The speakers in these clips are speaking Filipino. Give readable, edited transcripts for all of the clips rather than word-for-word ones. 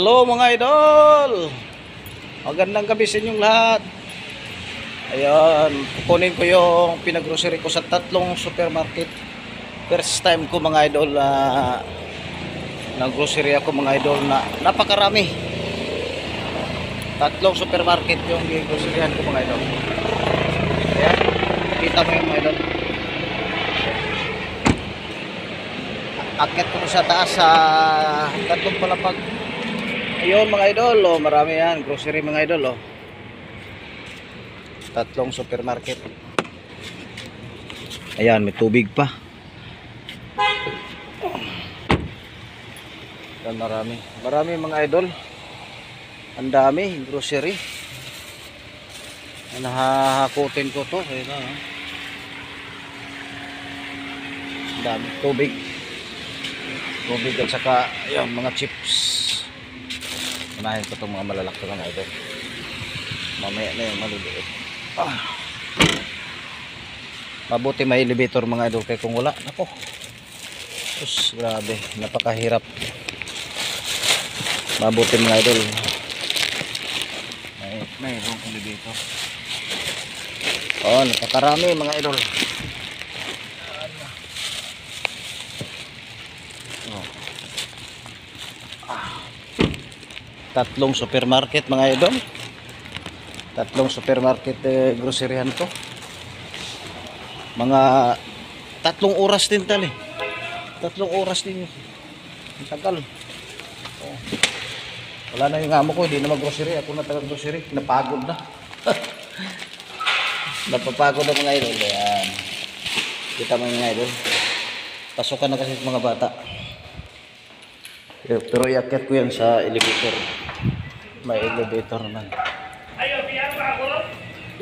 Hello mga idol, magandang gabi sa inyong lahat. Ayan, kukunin ko yung pinaggrocery ko sa tatlong supermarket. First time ko mga idol na naggrocery ako mga idol na napakarami. Tatlong supermarket yung groceryhan ko mga idol. Ayan, kita mo yung mga idol. Akit ko sa taas sa tatlong palapag. Ayun mga idol, oh, marami yan, grocery mga idol, oh. Tatlong supermarket. Ayan, may tubig pa. Ayan, marami mga idol. Ang dami, grocery. Nahahakutin ko to. Ayan, oh. Ang dami, tubig. Tubig at saka, ayan, mga chips. Unahin ko itong mga malalaki mga idol. Mamaya na yung maliliit. Mabuti may elevator mga idol. Kaya kung wala, nako. Sus, grabe. Napakahirap. Mabuti mga idol. Mayroong elevator. Oh, napakarami mga idol. Tatlong supermarket mga idol. Tatlong supermarket groceryhan to. Mga 3 oras din tali. 3 oras din. Ang tagal. Oh. Wala na yung amo ko, hindi na mag-grocery. Ako na taga-grocery. Napagod na. Napapagod na mga idol. Ayan. Kita mo mga idol. Pasukan na kasi mga bata. Pero iakyat ko yan sa elevator. May elevator naman.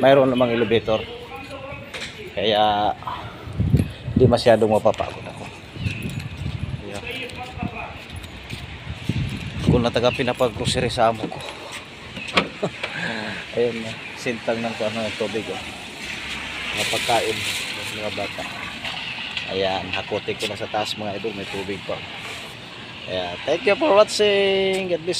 Mayroon namang elevator. Kaya hindi masyadong mapapagod ako. Ayan. Kung nataga pinapag-grocery sa amo ko. Ayun na. Sintang ng tubig. Oh. Mga pagkain. Mga bata. Ayan. Hakutin ko na sa taas mga idol. May tubig pa. Yeah, thank you for watching. God bless.